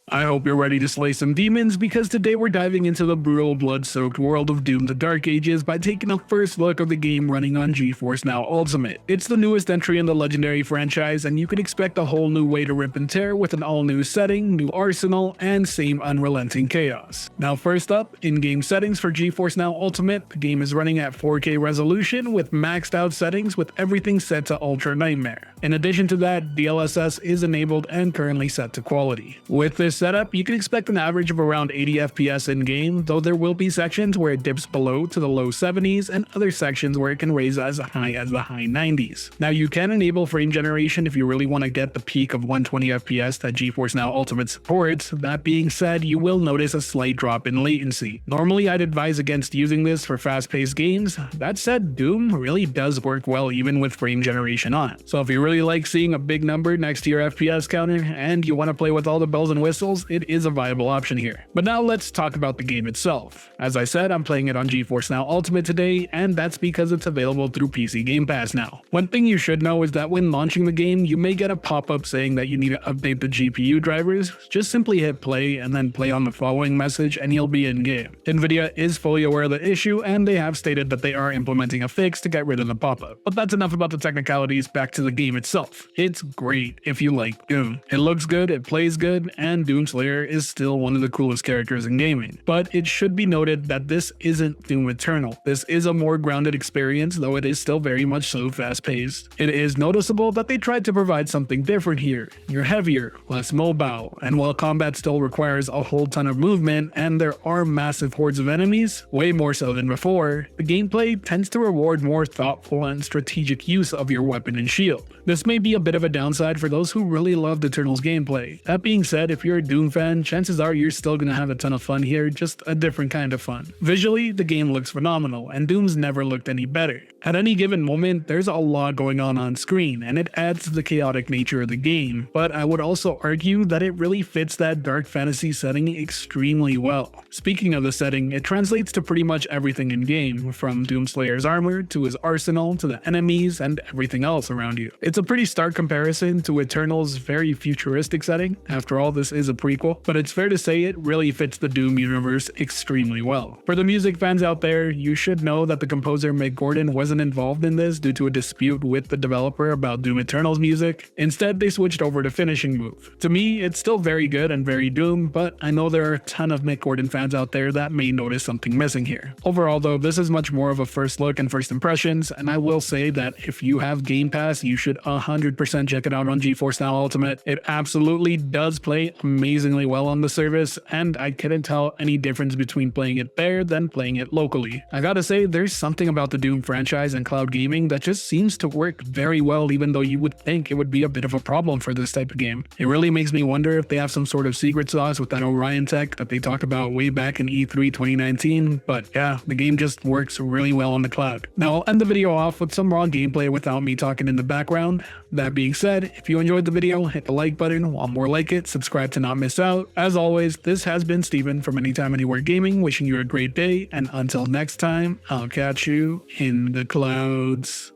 I hope you're ready to slay some demons, because today we're diving into the brutal, blood-soaked world of Doom: The Dark Ages by taking a first look of the game running on GeForce NOW Ultimate. It's the newest entry in the legendary franchise, and you can expect a whole new way to rip and tear with an all-new setting, new arsenal, and same unrelenting chaos. Now first up, in-game settings for GeForce NOW Ultimate, the game is running at 4K resolution with maxed out settings with everything set to Ultra Nightmare. In addition to that, DLSS is enabled and currently set to quality. With this setup, you can expect an average of around 80 FPS in-game, though there will be sections where it dips below to the low 70s and other sections where it can raise as high as the high 90s. Now you can enable frame generation if you really want to get the peak of 120 FPS that GeForce NOW Ultimate supports. That being said, you will notice a slight drop in latency. Normally I'd advise against using this for fast-paced games. That said, Doom really does work well even with frame generation on. So if you really like seeing a big number next to your FPS counter and you want to play with all the bells and whistles, it is a viable option here. But now let's talk about the game itself. As I said, I'm playing it on GeForce NOW Ultimate today, and that's because it's available through PC Game Pass now. One thing you should know is that when launching the game, you may get a pop-up saying that you need to update the GPU drivers. Just simply hit play and then play on the following message and you'll be in game. NVIDIA is fully aware of the issue, and they have stated that they are implementing a fix to get rid of the pop-up. But that's enough about the technicalities. Back to the game itself. It's great if you like Doom. It looks good, it plays good, and Doomslayer is still one of the coolest characters in gaming. But it should be noted that this isn't Doom Eternal. This is a more grounded experience, though it is still very much so fast-paced. It is noticeable that they tried to provide something different here. You're heavier, less mobile, and while combat still requires a whole ton of movement and there are massive hordes of enemies, way more so than before, the gameplay tends to reward more thoughtful and strategic use of your weapon and shield. This may be a bit of a downside for those who really loved Eternal's gameplay. That being said, if you're a Doom fan, chances are you're still gonna have a ton of fun here, just a different kind of fun. Visually, the game looks phenomenal, and Doom's never looked any better. At any given moment, there's a lot going on screen, and it adds to the chaotic nature of the game, but I would also argue that it really fits that dark fantasy setting extremely well. Speaking of the setting, it translates to pretty much everything in game, from Doomslayer's armor to his arsenal to the enemies and everything else around you. It's a pretty stark comparison to Eternal's very futuristic setting. After all, this is a prequel, but it's fair to say it really fits the Doom universe extremely well. For the music fans out there, you should know that the composer Mick Gordon wasn't involved in this due to a dispute with the developer about Doom Eternal's music. Instead, they switched over to Finishing Move. To me, it's still very good and very Doom, but I know there are a ton of Mick Gordon fans out there that may notice something missing here. Overall though, this is much more of a first look and first impressions, and I will say that if you have Game Pass, you should 100% check it out on GeForce NOW Ultimate. It absolutely does play amazingly well on the service, and I couldn't tell any difference between playing it there than playing it locally. I gotta say, there's something about the Doom franchise and cloud gaming that just seems to work very well, even though you would think it would be a bit of a problem for this type of game. It really makes me wonder if they have some sort of secret sauce with that Orion tech that they talked about way back in E3 2019, but yeah, the game just works really well on the cloud. Now I'll end the video off with some raw gameplay without me talking in the background. That being said, if you enjoyed the video, hit the like button, want more like it, subscribe to not miss out. As always, this has been Steven from Anytime Anywhere Gaming, wishing you a great day, and until next time, I'll catch you in the clouds.